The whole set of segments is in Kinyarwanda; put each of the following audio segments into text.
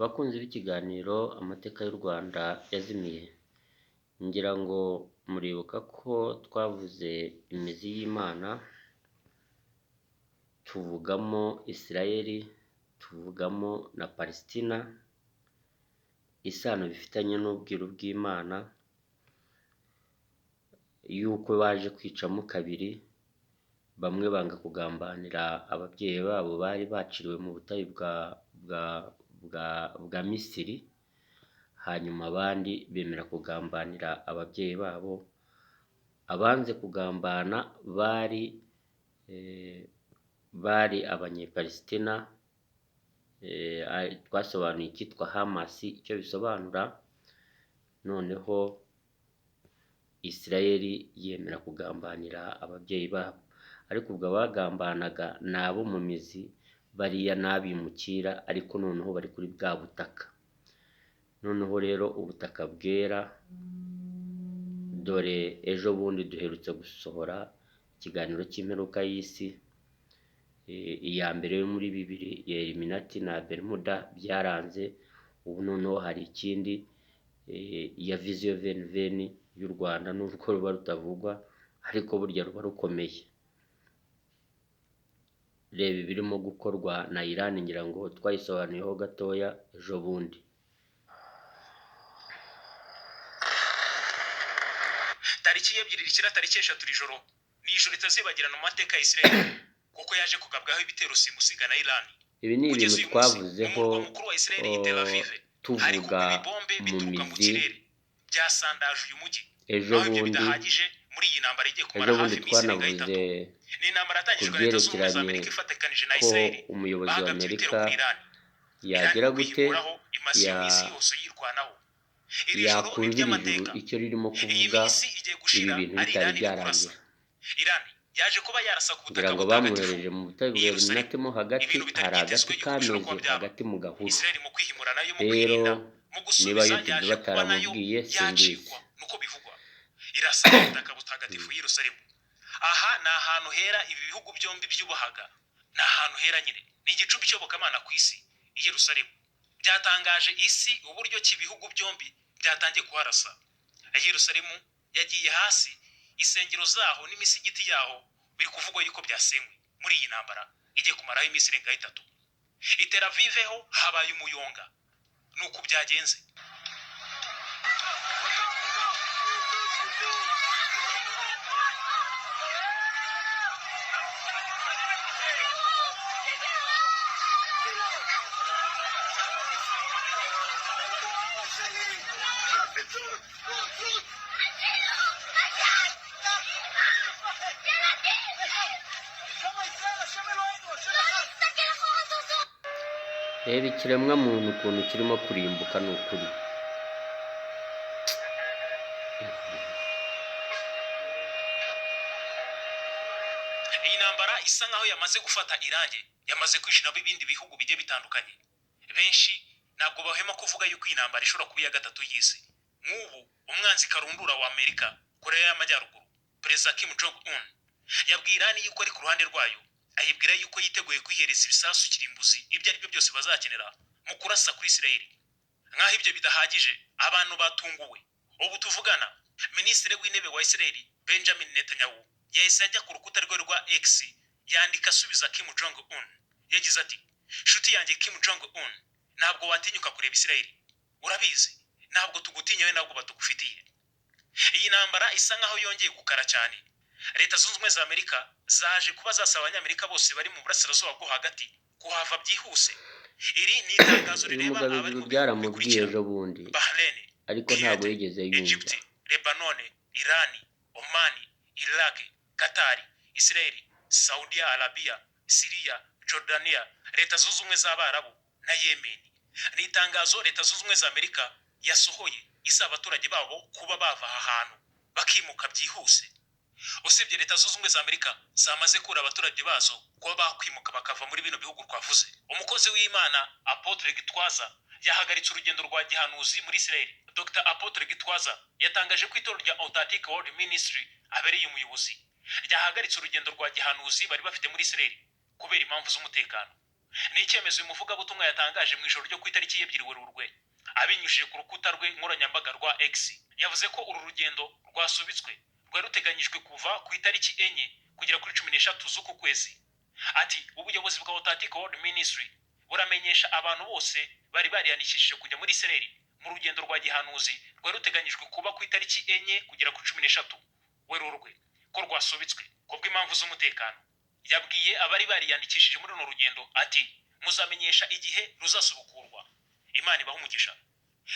Abakunzi b'ikiganiro amateka y'u Rwanda yazimiye, ngira ngo muribuka ko twavuze imizi y'Imana, tuvugamo Isirayeli, tuvugamo na Palestina, isano bifitanye n'ubwiru bw'Imana, yuko baje kwicamo kabiri, bamwe banga kugambanira ababyeyi babo bari baciriwe mu butayu bwa Misiri, hanyuma abandi bemera kugambanira ababyeyi babo. Abanze kugambana bari abanyepalestina, twasobanuye icyitwa Hamasi icyo bisobanura. Noneho Isirayeli yemera kugambanira ababyeyi babo, ariko ubwo abagambanaga ni abo mu mizi, bariya n'abimukira, ariko noneho bari kuri bwa butaka. Noneho rero ubutaka bwera, dore ejo bundi duherutse gusohora ikiganiro cy'imperuka y'isi, iya mbere yo muri bibiri ya Illuminati na Bermuda byaranze. Ubu noneho hari ikindi, ya Vision 2020 y'u Rwanda, n'ubwo ruba rutavugwa ariko burya ruba rukomeye. Reba ibirimo gukorwa na Iran, ngira ngo twayisobanuyeho gatoya ejo bundi. Tariki 2 rikira tariki 3 ijoro ni ijoro ritazibagirana mu mateka ya Isirayeli kuko yaje kugabwaho ibitero simusiga na Iran. Ibi ni ibintu twavuzeho tuvuga mu mizi byasandaje uyu mujyi. ejo bundi muri iyi ntambara igiye kumara hafi iminsi irenga 3. Ni intambara yatangijwe na Leta Zunze Ubumwe za Amerika ifatanije na Isirayeli, umuyobozi wa Amerika yagira gute yakumvira ijuru icyo ririmo kuvuga, ibi bintu bitari byarangira. Iran yaje kuba yarasa ku kugira ngo bamwohereje mu butayu bwa Illuminati mo hagati, hari agati kameze hagati mu gahuru. Rero niba YouTube bataramubwiye simbizi. Nuko bivugwa irasa ubutaka butagatifu Yerusalemu. Aha ni ahantu hera ibi bihugu byombi byubahaga, ni ahantu hera nyine, ni igicumbi cy'obokamana ku isi. Yerusalemu byatangaje isi uburyo cy'ibihugu byombi byatangiye kuharasa. Yerusalemu yagiye hasi, isengero zaho n'imisigiti yaho biri kuvugwa yuko byasenywe muri iyi ntambara igiye kumaraho iminsi irenga 3. I Tel Aviv ho habaye umuyonga, nuko byagenze. Reba ikiremwa muntu ukuntu kirimo kurimbuka, ni ukuri. Iyi ntambara isa nkaho yamaze gufata irange, yamaze kwishina ibindi bihugu bigiye bitandukanye. Benshi ntabwo bahema kuvuga yuko iyi ntambara ishobora kuba iya 3 y'isi. Nk'ubu umwanzi karundura wa Amerika, Korea y'Amajyaruguru, Perezida Kim Jong Un yabwiye Iran yuko ari ku ruhande rwayo, ayibwira yuko yiteguye kwihereza ibisasu kirimbuzi ibyo ari byo byose bazakenera mu kurasa kuri Isirayeli. Nkaho ibyo bidahagije, abantu batunguwe. Ubu tuvugana, Minisitiri w'intebe wa Isirayeli Benjamin Netanyahu yahise ajya ku rukuta rwe rwa X yandika asubiza Kim Jong Un. Yagize ati, "Shuti yanjye Kim Jong Un, ntabwo watinyuka kureba Isirayeli. Urabizi, ntabwo tugutinyawe, ntabwo batugufitiye." Iyi ntambara isa nkaho yongeye gukara cyane. Leta Zunze Ubumwe za Amerika zaje kuba zasaba Abanyamerika bose bari mu burasirazuba bwo hagati kuhava byihuse. Iri ni itangazo rireba abari mu byaramubwiye ejo bundi, Bahrain, ariko ntabwo yigeze yumva. Egypt, Lebanon, Iran, Oman, Iraq, Qatar, Israel, Saudi Arabia, Syria, Jordania, Leta Zunze Ubumwe z'Abarabu na Yemen. Ni itangazo Leta Zunze Ubumwe za Amerika yasohoye isaba abaturage babo kuba bava ahantu bakimuka byihuse. Usibye Leta Zunze Ubumwe za Amerika zamaze kura abaturage bazo kuba bakwimuka bakava muri bino bihugu twavuze. Umukozi w'Imana Apotre Gitwaza yahagaritse urugendo rwa gihanuzi muri Israel. Dr. Apotre Gitwaza yatangaje ko itorero rya Authentic World Ministry abereye umuyobozi ryahagaritse urugendo rwa gihanuzi bari bafite muri Israel kubera impamvu z'umutekano. ni icyemezo uyu muvugabutumwa yatangaje mu ijoro ryo ku itariki y'ebyiri Werurwe abinyujije ku rukuta rwe nkoranyambaga rwa X. Yavuze ko uru rugendo rwasubitswe rwari ruteganyijwe kuva ku itariki 4 kugera kuri 13 z'uku kwezi. Ati ubuyobozi bwa Authentic World Ministry buramenyesha abantu bose bari bariyandikishije kujya muri Isiraheli mu rugendo rwa gihanuzi rwari ruteganyijwe kuba ku itariki 4 kugera kuri 13 Werurwe ko rwasubitswe kubw'impamvu z'umutekano. Yabwiye abari bariyandikishije muri runo rugendo ati muzamenyesha igihe ruzasubukurwa. Imana ibaha umugisha.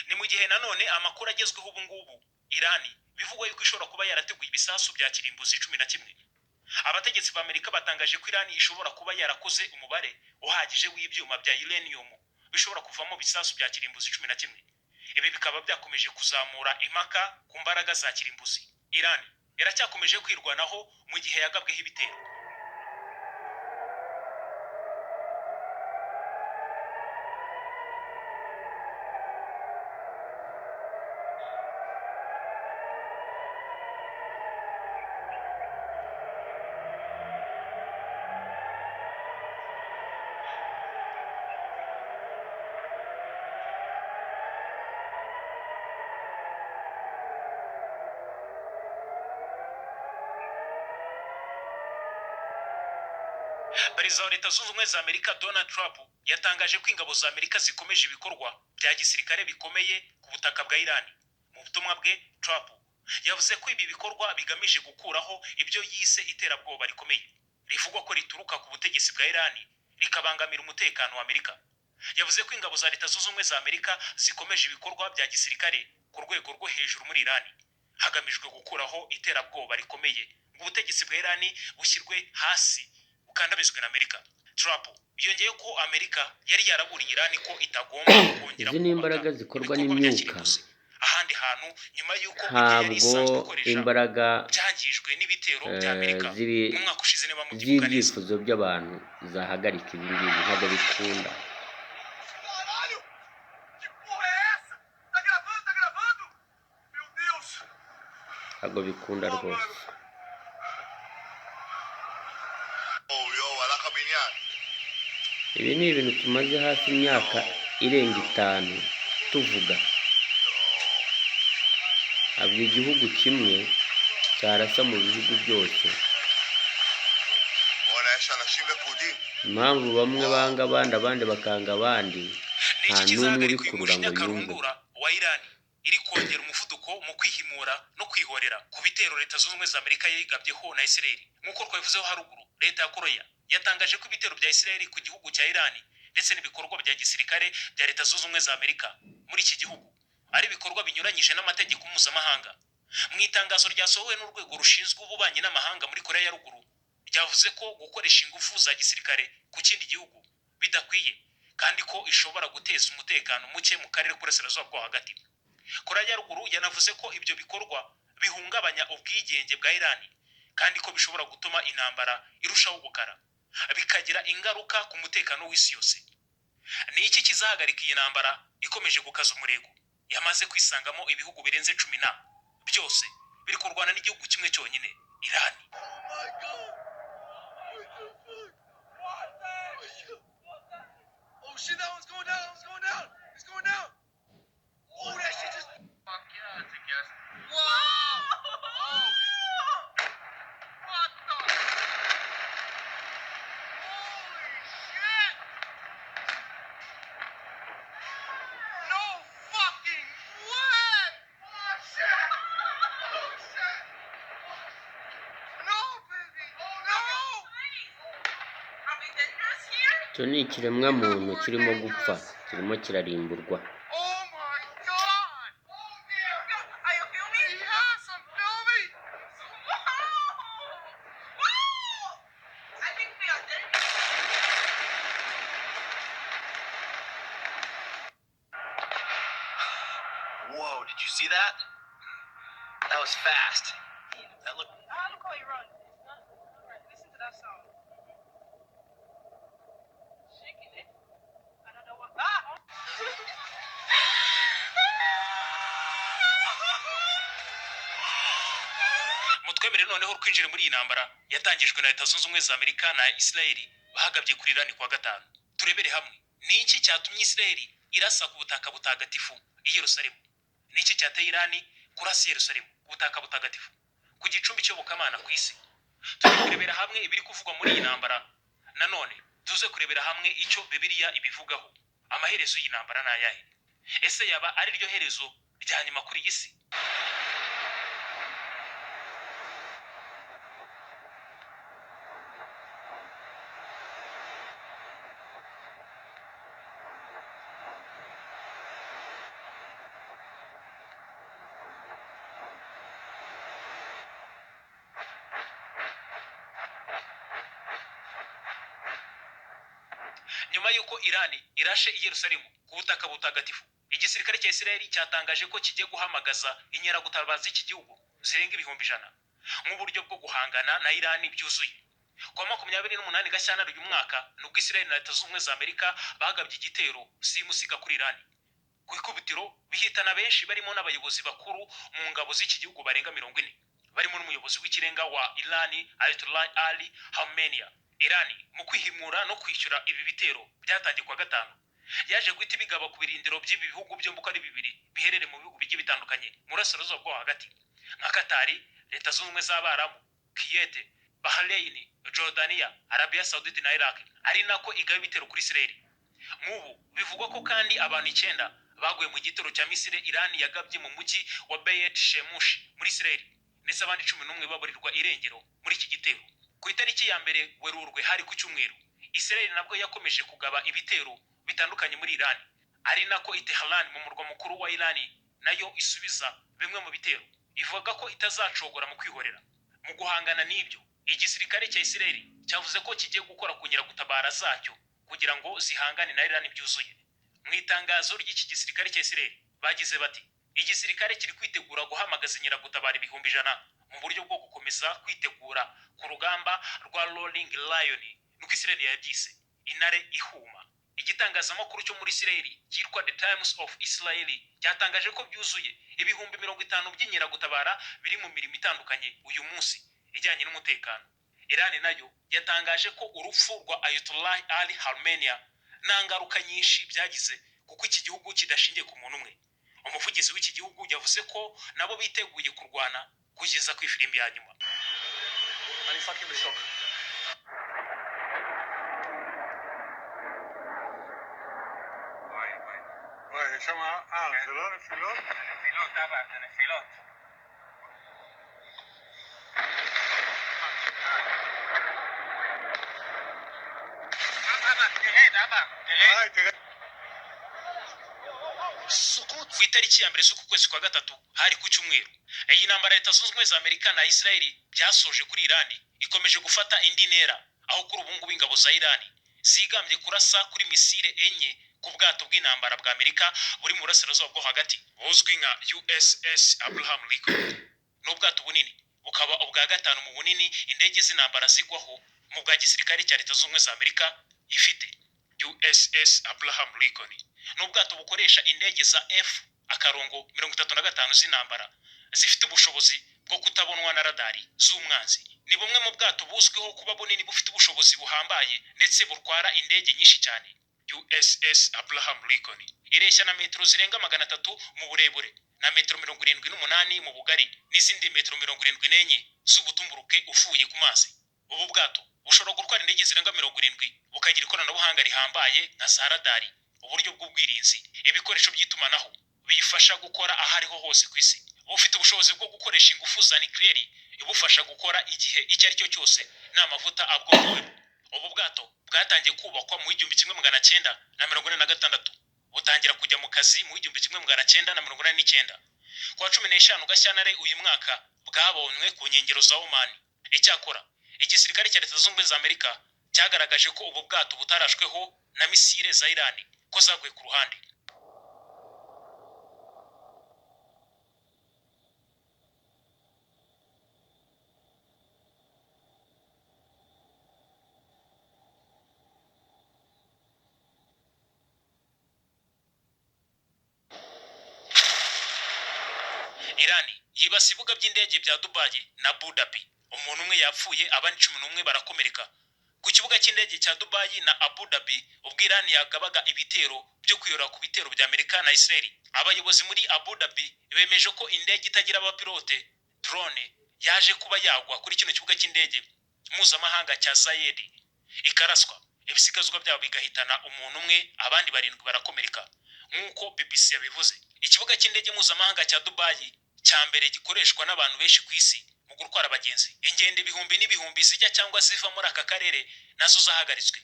Ni mu gihe nanone amakuru agezweho ubu ngubu Irani bivugwa yuko ishobora kuba yarateguye ibisasu bya kirimbuzi 11. Abategetsi ba Amerika batangaje ko Irani ishobora kuba yarakoze umubare uhagije w'ibyuma bya uranium bishobora kuvamo bisasu bya kirimbuzi 11. Ibi bikaba byakomeje kuzamura impaka ku mbaraga za kirimbuzi. Irani iracyakomeje kwirwanaho mu gihe yagabweho ibitero. Perezida wa Leta Zunze Ubumwe za Amerika Donald Trump yatangaje ko ingabo za Amerika zikomeje ibikorwa bya gisirikare bikomeye ku butaka bwa Irani. Mu butumwa bwe Trump yavuze ko ibi bikorwa bigamije gukuraho ibyo yise iterabwoba rikomeye rivugwa ko rituruka ku butegetsi bwa Irani rikabangamira umutekano wa Amerika. Yavuze ko ingabo za Leta Zunze Ubumwe za Amerika zikomeje ibikorwa bya gisirikare ku rwego rwo hejuru muri Irani hagamijwe gukuraho iterabwoba rikomeye ngo ubutegetsi bwa Irani bushyirwe hasi bukandamizwe na Amerika. Trump yongeye ko Amerika yari yaraburiye Irani ko itagomba kongera izi n'imbaraga zikorwa n'imyuka, ahandi hantu nyuma y'uko ntabwo imbaraga byangijwe n'ibitero bya Amerika mu mwaka ushize niba mu z'ibyifuzo by'abantu zahagarika ibi ngibi ntabwo bikunda. Ntabwo bikunda rwose. Ibi ni ibintu tumaze hafi imyaka irenga 5 tuvuga. Ntabwo igihugu kimwe cyarasa mu bihugu byose. Impamvu bamwe banga abandi bakanga abandi nta n'umwe ubikurura ngo yumve. Wa Irani iri kongera umuvuduko mu kwihimura no kwihorera ku bitero Leta Zunze Ubumwe za Amerika yigabyeho na Isiraheli. Nk'uko twabivuzeho haruguru, Leta ya Korea yatangaje ko ibitero bya Isiraheli ku gihugu cya Irani ndetse n'ibikorwa bya gisirikare bya Leta Zunze Ubumwe za Amerika muri iki gihugu ari ibikorwa binyuranyije n'amategeko mpuzamahanga. Mu itangazo ryasohowe n'urwego rushinzwe ububanyi n'amahanga muri Korea ya Ruguru ryavuze ko gukoresha ingufu za gisirikare ku kindi gihugu bidakwiye kandi ko ishobora guteza umutekano muke mu karere k'uburasirazuba bwo hagati. Korea ya Ruguru yanavuze ko ibyo bikorwa bihungabanya ubwigenge bwa Irani kandi ko bishobora gutuma intambara irushaho gukara bikagira ingaruka ku mutekano w'isi yose. Ni iki kizahagarika iyi ntambara ikomeje gukaza umurego yamaze kwisangamo ibihugu birenze 10 byose biri kurwana n'igihugu kimwe cyonyine, Irani. Shit, that one's going down. It's going down. It's going down. Oh, that shit just. Fuck yeah, it's a guess. Whoa! Oh. What the? Holy shit! No fucking way! Oh shit! Oh shit! No, baby! No! Icyo ni ikiremwa muntu kirimo gupfa, kirimo kirarimburwa. Whoa, did you see that? That was fast. That looked. Look how you run. Listen to that sound. Shaking it. I don't know what. Mutwemerere noneho kwinjira muri iyi ntambara yatangijwe na Leta Zunze Ubumwe za Amerika na Isiraheli bahagabye kuri Irani kwa gatanu. turebere hamwe ni iki cyatumye Isiraheli irasa ku butaka butagatifu i Yerusalemu. Ni iki cyateye Irani kurasa Yerusalemu ku butaka butagatifu, ku gicumbi cy'ubukamana ku isi. Turi kurebera hamwe ibiri kuvugwa muri iyi ntambara. Nanone tuze kurebera hamwe icyo Bibiliya ibivugaho. Amaherezo y'iyi ntambara ni ayahe? Ese yaba ari ryo herezo rya nyuma kuri iyi si? Nyuma y'uko Irani irashe i Yerusalemu ku butaka butagatifu, igisirikare cya Isiraheli cyatangaje ko kigiye guhamagaza inkeragutabara z'iki gihugu zirenga 100,000 nk'uburyo bwo guhangana na Irani byuzuye. Kwa 28 Gashyantare uyu mwaka nubwo Isiraheli na Leta Zunze Ubumwe za Amerika bagabye igitero simusiga kuri Irani. Ku ikubitiro bihitana benshi barimo n'abayobozi bakuru mu ngabo z'iki gihugu barenga 40, barimo n'umuyobozi w'ikirenga wa Irani Ayatollah Ali Khamenei. Irani mu kwihimura no kwishyura ibi bitero byatangiye kwa gatanu yaje guhita bigaba ku birindiro by'ibi bihugu byombi uko ari bibiri biherere mu bihugu bigiye bitandukanye mu burasirazuba bwo hagati nka Katari, Leta Zunze Ubumwe z'Abarabu, Kuwait, Bahrain, Jordania, Arabia Saudite na Iraq, ari nako igaba ibitero kuri Isiraheli. Nk'ubu bivugwa ko kandi abantu 9 baguye mu gitero cya Misiri Irani yagabye mu mujyi wa Beit Shemesh muri Isiraheli, ndetse abandi 11 baburirwa irengero muri iki gitero. Ku itariki ya mbere Werurwe hari ku cyumweru, Isiraheli nabwo yakomeje kugaba ibitero bitandukanye muri Irani, ari nako Tehran mu murwa mukuru wa Irani nayo isubiza bimwe mu bitero, ivuga ko itazacogora mu kwihorera. Mu guhangana n'ibyo, igisirikare cya Isiraheli cyavuze ko kigiye gukora kunyira gutabara zacyo kugira ngo zihangane na Irani byuzuye. Mu itangazo ry'iki gisirikare cya Isiraheli bagize bati, igisirikare kiri kwitegura guhamagaza inkeragutabara 100,000 mu buryo bwo gukomeza kwitegura ku rugamba rwa Rolling Lion, nuko Isiraheli yabyise intare ihuma. Igitangazamakuru cyo muri Isiraheli cyitwa The Times of Israel cyatangaje ko byuzuye 50,000 by'inkeragutabara biri mu mirimo itandukanye uyu munsi ijyanye n'umutekano. Irani nayo yatangaje ko urupfu rwa Ayatollah Ali Khamenei nta ngaruka nyinshi byagize kuko iki gihugu kidashingiye ku muntu umwe. Umuvugizi w'iki gihugu yavuze ko nabo biteguye kurwana kugeza ku ifirimbi ya nyuma. Ku itariki ya mbere z'uku kwezi kwa gatatu hari ku cyumweru, iyi ntambara Leta Zunze Ubumwe za Amerika na Isiraheli byasoje kuri Irani ikomeje gufata indi ntera, aho kuri ubu ngubu ingabo za Irani zigambye kurasa kuri misile enye ku bwato bw'intambara bwa Amerika buri mu burasirazuba bwo hagati buzwi nka USS Abraham Lincoln. N'ubwato bunini bukaba ubwa gatanu mu bunini indege z'intambara zigwaho mu bwa gisirikare cya Leta Zunze Ubumwe za Amerika ifite. USS Abraham Lincoln n'ubwato bukoresha indege za F-35 z'intambara zifite ubushobozi bwo kutabonwa na radari z'umwanzi. Ni bumwe mu bwato buzwiho kuba bunini bufite ubushobozi buhambaye ndetse butwara indege nyinshi cyane. USS Abraham Lincoln ireshya na metero zirenga 300 mu burebure na metero 78 mu bugari n'izindi metero 74 z'ubutumburuke ufuye ku mazi. Ubu bwato bushobora gutwara indege zirenga 70 bukagira ikoranabuhanga rihambaye nka za radari, uburyo bw'ubwirinzi, ibikoresho by'itumanaho biyifasha gukora ahariho hose ku isi. Bufite ubushobozi bwo gukoresha ingufu za nuclear ibufasha gukora igihe icyo ari cyo cyose n'amavuta abwongewe. Ubu bwato bwatangiye kubakwa mu 1946 butangira kujya mu kazi mu 1949. Kwa 15 Gashyantare uyu mwaka bwabonywe ku nkengero za Oman. Icyakora igisirikare cya Leta Zunze Ubumwe za Amerika cyagaragaje ko ubu bwato butarashweho na misile za Irani ko zaguye ku ruhande. Irani yibasiye ibibuga by'indege bya Dubai na Abu Dhabi. Umuntu umwe yapfuye, abandi 11 barakomereka ku kibuga cy'indege cya Dubai na Abu Dhabi ubwo Iran yagabaga ibitero byo kwiyora ku bitero bya Amerika na Israel. Abayobozi muri Abu Dhabi bemeje ko indege itagira abapilote drone yaje kuba yagwa kuri kino kibuga cy'indege mpuzamahanga cya Zayed ikaraswa, ibisigazwa byabo bigahitana umuntu umwe, abandi 7 barakomereka nk'uko BBC yabivuze. Ikibuga cy'indege mpuzamahanga cya Dubai cya mbere gikoreshwa n'abantu benshi ku isi mu gutwara abagenzi. Ingendo ibihumbi n'ibihumbi zijya cyangwa ziva muri aka karere nazo zahagaritswe.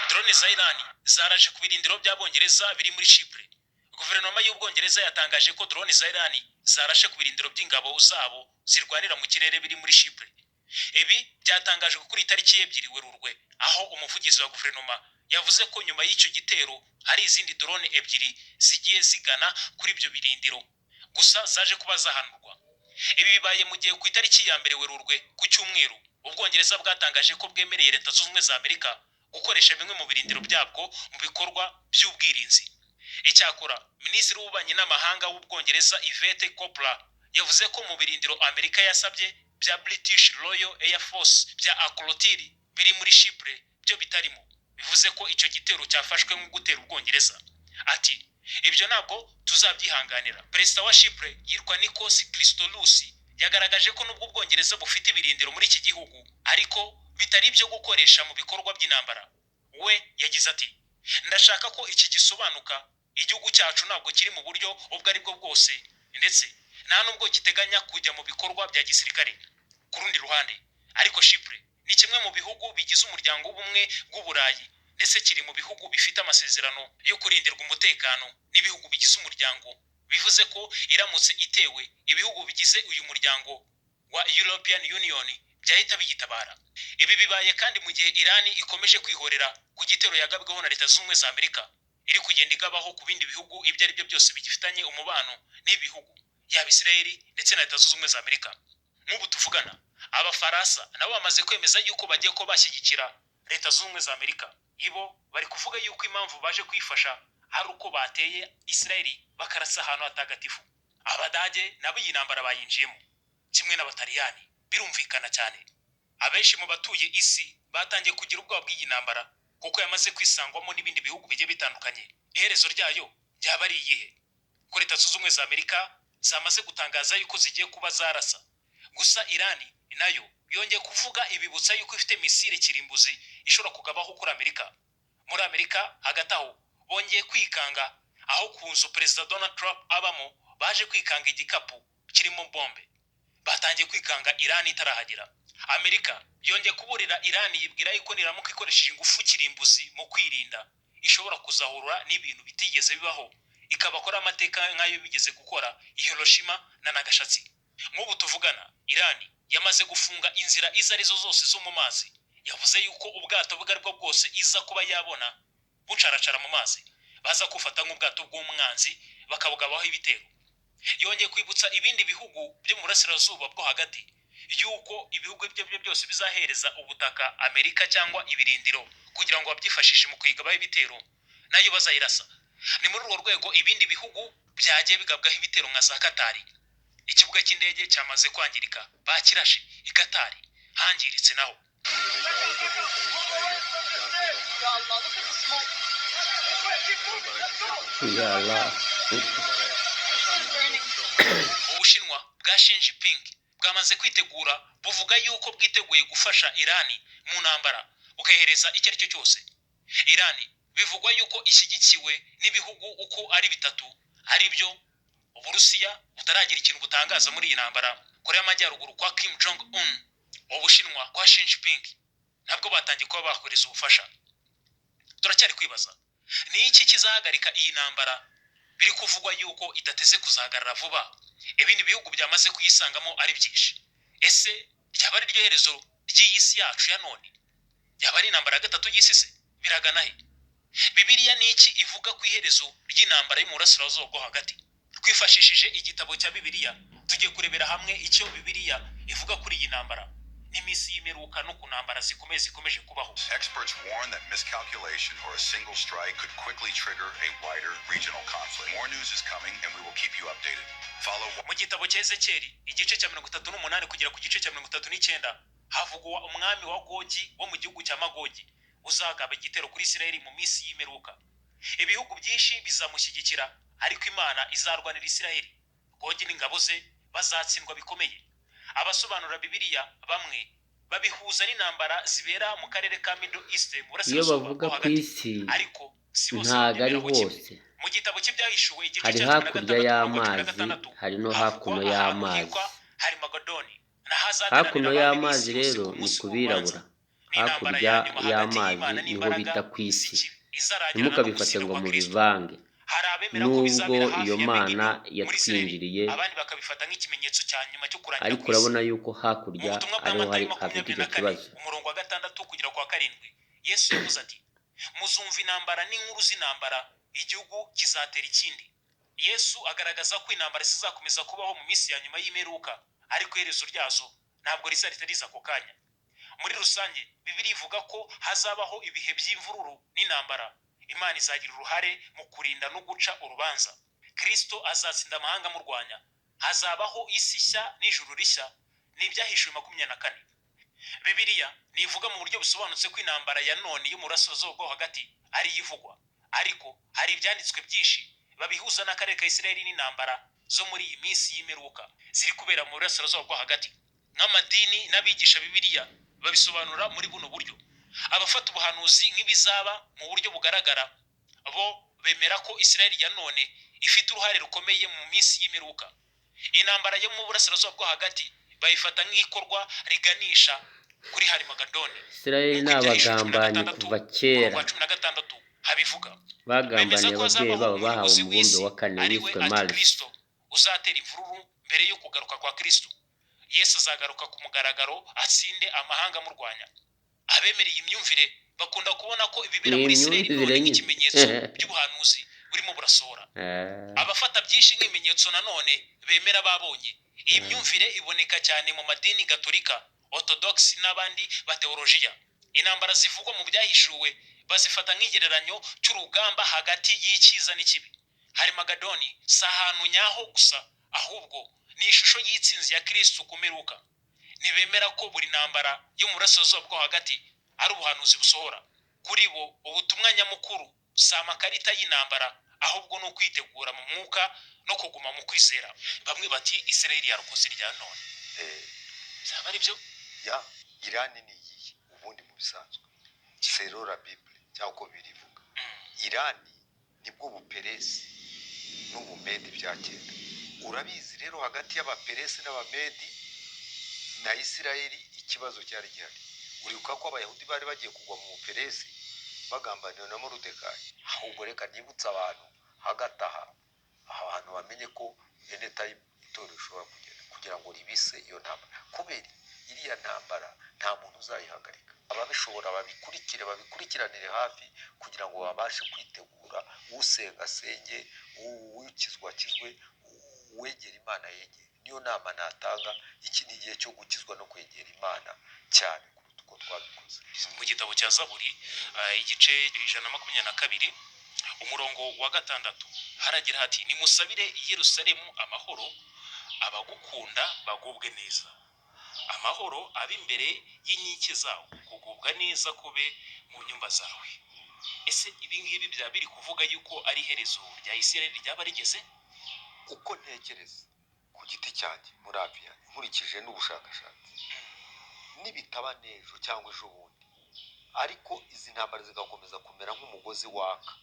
Drone za Iran zaraje ku birindiro by'Abongereza biri muri Chypre. Guverinoma y'Ubwongereza yatangaje ko drone za Iran zarashe ku birindiro by'ingabo zabo zirwanira mu kirere biri muri Chypre. Ibi byatangajwe kuri tariki 2 Werurwe, aho umuvugizi wa guverinoma yavuze ko nyuma y'icyo gitero hari izindi drone 2 zigiye zigana kuri ibyo birindiro, gusa zaje kuba zahanurwa. Ibi bibaye mu gihe ku itariki ya 1 Werurwe ku cyumweru Ubwongereza bwatangaje ko bwemereye Leta Zunze Ubumwe za Amerika gukoresha bimwe mu birindiro byabwo mu bikorwa by'ubwirinzi. Icyakora Minisitiri w'Ububanyi n'Amahanga w'Ubwongereza Yvette Copla yavuze ko mu birindiro Amerika yasabye bya British Royal Air Force bya Akrotiri biri muri Chypre byo bitarimo, bivuze ko icyo gitero cyafashwe nko gutera Ubwongereza. Ati ibyo ntabwo tuzabyihanganira. Perezida wa Chypre yitwa Nikos Christodoulos yagaragaje ko nubwo Ubwongereza bufite ibirindiro muri iki gihugu ariko bitari byo gukoresha mu bikorwa by'intambara. We yagize ati ndashaka ko iki gisobanuka, igihugu cyacu ntabwo kiri mu buryo ubwo ari bwo bwose ndetse nta nubwo kiteganya kujya mu bikorwa bya gisirikare. Ku rundi ruhande ariko Chypre ni kimwe mu bihugu bigize umuryango w'ubumwe bw'Uburayi ndetse kiri mu bihugu bifite amasezerano yo kurindirwa umutekano n'ibihugu bigize umuryango, bivuze ko iramutse itewe ibihugu bigize uyu muryango wa European Union byahita bigitabara. Ibi bibaye kandi mu gihe Iran ikomeje kwihorera ku gitero yagabweho na Leta Zunze Ubumwe za Amerika, iri kugenda igabaho ku bindi bihugu ibyo ari byo byose bigifitanye umubano n'ibihugu yaba Israel ndetse na Leta Zunze Ubumwe za Amerika. Nk'ubu tuvugana Abafaransa nabo bamaze kwemeza yuko bagiye ko bashyigikira Leta Zunze Ubumwe za Amerika. Ibo bari kuvuga yuko impamvu baje kwifasha ari uko bateye Israel bakarasa ahantu hatagatifu. Abadage nabo iyi ntambara bayinjiyemo kimwe n'Abataliyani, birumvikana cyane. Abenshi mu batuye isi batangiye kugira ubwoba bw'iyi ntambara kuko yamaze kwisangwamo n'ibindi bihugu bigiye bitandukanye. Iherezo ryayo ryaba ari iyihe? Ko Leta Zunze Ubumwe za Amerika zamaze gutangaza yuko zigiye kuba zarasa, gusa Iran nayo yongeye kuvuga ibibutsa yuko ifite misile kirimbuzi ishobora kugabaho kuri Amerika. Muri Amerika hagati aho bongeye kwikanga, aho ku nzu Perezida Donald Trump abamo baje kwikanga igikapu kirimo bombe. Batangiye kwikanga Iran itarahagera. Amerika yongeye kuburira Iran yibwira yuko niramuka ikoresheje ingufu kirimbuzi mu kwirinda ishobora kuzahurura n'ibintu bitigeze bibaho, ikabakora amateka nk'ayo bigeze gukora i Hiroshima na Nagasaki. Nk'ubu tuvugana Iran yamaze gufunga inzira izo arizo zose zo mu mazi. Yavuze yuko ubwato bwo bwose iza kuba yabona bucaracara mu mazi baza kufata nk'ubwato bw'umwanzi bakabugabaho ibitero. Yongeye kwibutsa ibindi bihugu byo mu burasirazuba bwo hagati yuko ibihugu ibyo byose bizahereza ubutaka Amerika cyangwa ibirindiro kugira ngo babyifashishe mu kwigabaho ibitero, nayo bazayirasa. Ni muri urwo rwego ibindi bihugu byagiye bigabwaho ibitero nka za Katari. Ikibuga cy'indege cyamaze kwangirika, bakirashe i Katari hangiritse naho. Ubushinwa bwa Xi Jinping bwamaze kwitegura, buvuga yuko bwiteguye gufasha Iran mu ntambara bukahereza icyo ari cyo cyose. Iran bivugwa yuko ishyigikiwe n'ibihugu uko ari bitatu, ari byo Uburusiya butaragira ikintu butangaza muri iyi ntambara, Korea y'Amajyaruguru kwa Kim Jong Un, Ubushinwa kwa Xi Jinping nabwo batangiye kuba bakoreza ubufasha. Turacyari kwibaza ni iki kizahagarika iyi ntambara biri kuvugwa yuko idateze kuzahagarara vuba. Ibindi bihugu byamaze kuyisangamo ari byinshi. Ese ryaba ari ryo herezo ry'iyi si yacu ya none? Yaba ari intambara ya gatatu y'isi se? Biragana he? Bibiliya ni iki ivuga ku iherezo ry'intambara yo mu burasirazuba bwo hagati? Twifashishije igitabo cya Bibiliya tugiye kurebera hamwe icyo Bibiliya ivuga kuri iyi ntambara n'iminsi y'imperuka no kunambara zikomeje kubaho. Experts warn that miscalculation or a single strike could quickly trigger a wider regional conflict. More news is coming and we will keep you updated. Follow mu gitabo cya Ezekiyeli igice cya 38 kugera ku gice cya 39 havugwa umwami wa Gogi wo mu gihugu cya Magogi uzagaba igitero kuri Isirayeli mu minsi y'imperuka. Ibihugu byinshi bizamushyigikira ariko Imana izarwanira Isirayeli. Gogi n'ingabo ze bazatsindwa bikomeye. Abasobanura Bibiliya bamwe babihuza n'intambara zibera mu karere ka Middle East mu burasirazuba bwo hagati, ariko si bose ntabwo hose. Mu gitabo cy'ibyahishuwe igice Hari cya hakurya y'amazi, hari no hakuno y'amazi. hari Magadoni na Hazadani. Hakuno y'amazi rero ni kubirabura, hakurya y'amazi niho bita ku isi. Ntimukabifate ngo mubivange, nubwo iyo Mana yatwinjiriye, abandi bakabifata nk'ikimenyetso cya nyuma cyo kurangira ariko urabona yuko hakurya ariho hafite icyo kibazo. umurongo wa 6 kugera kwa 7 Yesu yavuze ati, muzumva intambara n'inkuru z'intambara, igihugu kizatera ikindi. Yesu agaragaza ko intambara zizakomeza kubaho mu minsi ya nyuma y'imperuka, ariko iherezo ryazo ntabwo rizahita ako kanya. Muri rusange Bibiliya ivuga ko hazabaho ibihe by'imvururu n'intambara. Imana izagira uruhare mu kurinda no guca urubanza. Kristo azatsinda amahanga murwanya. Hazabaho isi nshya n'ijuru rishya. N'ibyahishuwe 24. Bibiliya nivuga mu buryo busobanutse ko intambara ya none yo mu burasirazuba bwo hagati ari yivugwa, ariko hari ibyanditswe byinshi babihuza n'akarere ka Isirayeli n'intambara zo muri iyi minsi y'imperuka ziri kubera mu burasirazuba bwo hagati. N'amadini n'abigisha Bibiliya babisobanura muri buno buryo. Abafata ubuhanuzi nk'ibizaba mu buryo bugaragara bo bemera ko Isirayeli ya none ifite uruhare rukomeye mu minsi y'imperuka. Intambara yo mu burasirazuba bwo hagati bayifata nk'ikorwa riganisha kuri Harimagadoni. Isirayeli n'abagambanyi kuva kera habivuga bagambaniye ababyeyi babo bahawe umubumbe wa 4 wiswe Mars. Uzatera imvururu mbere yo kugaruka kwa Kristo. Yesu azagaruka ku mugaragaro atsinde amahanga murwanya. Abemereye imyumvire bakunda kubona ko ibibera muri Isirayeli none nk'ikimenyetso by'ubuhanuzi burimo burasohora. Abafata byinshi nk'imenyetso nanone bemera babonye. Iyi myumvire iboneka cyane mu madini Gatolika, Orthodox n'abandi ba teolojiya. Intambara zivugwa mu byahishuwe bazifata nk'igereranyo cy'urugamba hagati y'icyiza n'ikibi. Harimagadoni si ahantu nyaho gusa, ahubwo ni ishusho y'itsinzi ya Kristo kumeruka. Ntibemera ko buri ntambara yo mu burasirazuba bwo hagati ari ubuhanuzi busohora. Kuri bo ubutumwa nyamukuru si amakarita y'intambara, ahubwo no kwitegura mu mwuka no kuguma mu kwizera. Bamwe bati Isirayeli yarukoze rya none. Zaba ari byo? Ya Irani ni iyi ubundi mu bisanzwe. Serora Bible cyangwa uko birivuga. Irani nibwo buperesi n'ubumedi bya kera. Urabizi rero hagati y'abaperesi n'abamedi na Isirayeli ikibazo cyari gihari. Uribuka ko abayahudi bari bagiye kugwa mu buperesi bagambaniwe na Moridekayi. Ahubwo reka nibutsa abantu hagati aha abantu bamenye ko anytime itorero rishobora kugera kugira ngo ribise iyo ntambara. Kubera iriya ntambara nta muntu uzayihagarika. Ababishobora babikurikiranire hafi kugira ngo babashe kwitegura, usenga asenge, ukizwa akizwe, wegera Imana yegere. Niyo nama natanga. Iki ni igihe cyo gukizwa no kwegera Imana cyane kuruta uko twabikoze. Mu gitabo cya Zaburi igice 122 umurongo wa 6 haragira hati, nimusabire Yerusalemu amahoro, abagukunda bagubwe neza. Amahoro abe imbere y'inkike zawe, kugubwa neza kube mu nyumba zawe. Ese ibi ngibi byaba biri kuvuga yuko ari iherezo rya Isirayeli ryaba rigeze? Uko ntekereza ku giti cyanjye muri Abiya nkurikije n'ubushakashatsi, nibitaba n'ejo cyangwa ejo bundi, ariko izi ntambara zigakomeza kumera nk'umugozi waka,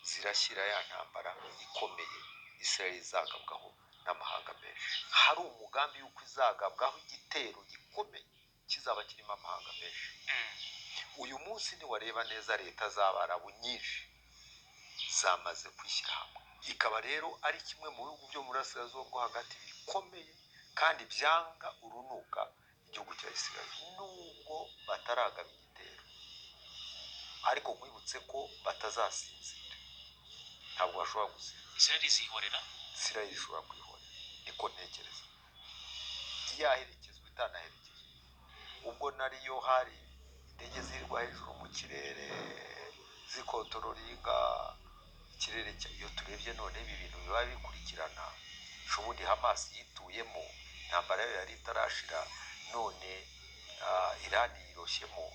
zirashyira ya ntambara ikomeye Isirayeli izagabwaho n'amahanga menshi. Hari umugambi yuko izagabwaho igitero gikomeye kizaba kirimo amahanga menshi. Uyu munsi niwareba neza leta z'Abarabu nyinshi zamaze kwishyira hamwe, ikaba rero ari kimwe mu bihugu byo mu burasirazuba bwo hagati bikomeye kandi byanga urunuka igihugu cya Isirayeli. Nubwo bataragaba igitero, ariko nkwibutse ko batazasinzira, ntabwo bashobora gusinzira. Isirayeli zihorera? Isirayeli ishobora kwihorera, niko ntekereza. Iyaherekezwa itanaherekezwa ubwo nariyo hari indege zirwa hejuru mu kirere zikontororinga ikirere iyo turebye none ibi bintu biba bikurikirana ubundi Hamas yituyemo intambara yayo yari itarashira none Irani yiroshyemo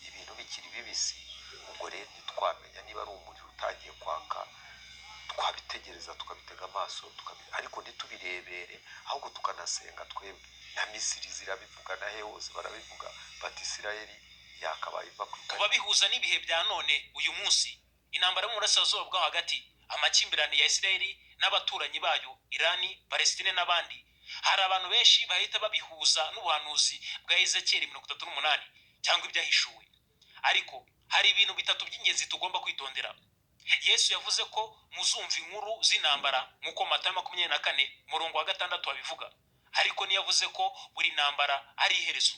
ibintu bikiri bibisi ubwo rero ntitwamenya niba ari umuriro utangiye kwaka twabitegereza tukabitega amaso ariko ntitubirebere ahubwo tukanasenga twebwe na Misiri zirabivuga na he hose barabivuga bati Isirayeli yakabaye iva ku kuba bihuza n'ibihe bya none uyu munsi intambara yo mu burasirazuba bwo hagati amakimbirane ya Isirayeli n'abaturanyi bayo Irani Palestine n'abandi hari abantu benshi bahita babihuza n'ubuhanuzi bwa Ezekiel 38 cyangwa ibyahishuwe ariko hari ibintu bitatu by'ingenzi tugomba kwitondera. Yesu yavuze ko muzumva inkuru z'intambara nk'uko Matayo 24:6 babivuga ariko niyavuze ko buri ntambara ari iherezo.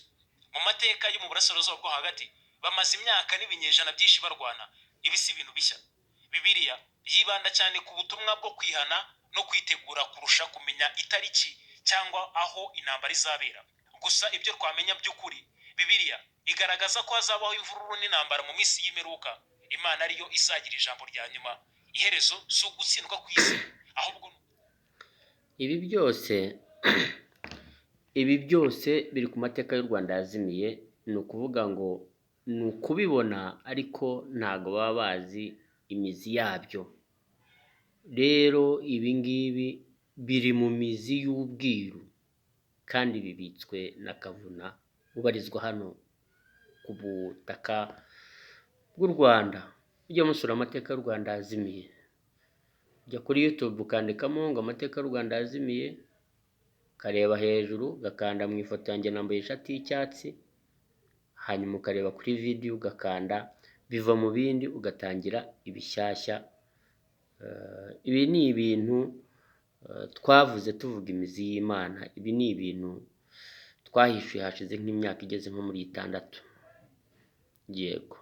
Mu mateka yo mu burasirazuba bwo hagati bamaze imyaka n'ibinyejana byinshi barwana. Ibi si ibintu bishya. Bibiliya yibanda cyane ku butumwa bwo kwihana no kwitegura kurusha kumenya itariki cyangwa aho intambara izabera. Gusa ibyo twamenya by'ukuri Bibiliya igaragaza ko hazabaho imvururu n'intambara mu minsi y'imperuka. Imana ariyo izagira ijambo rya nyuma. Iherezo si ugutsindwa ku isi ahubwo ibi byose biri ku mateka y'u Rwanda yazimiye. Ni ukuvuga ngo ni ukubibona ariko ntago baba bazi imizi yabyo. Rero ibi ngibi biri mu mizi y'ubwiru kandi bibitswe na Kavuna ubarizwa hano ku butaka bw'u Rwanda. Ujya musura amateka y'u Rwanda yazimiye, ujya kuri YouTube ukandikamo ngo amateka y'u Rwanda yazimiye, ukareba hejuru ugakanda mu ifoto yanjye nambaye ishati y'icyatsi, hanyuma ukareba kuri video ugakanda biva mu bindi ugatangira ibishyashya. Ibi ni ibintu twavuze tuvuga imizi y'Imana. Ibi ni ibintu twahishuye hashize nk'imyaka igeze nko muri 6. Yego.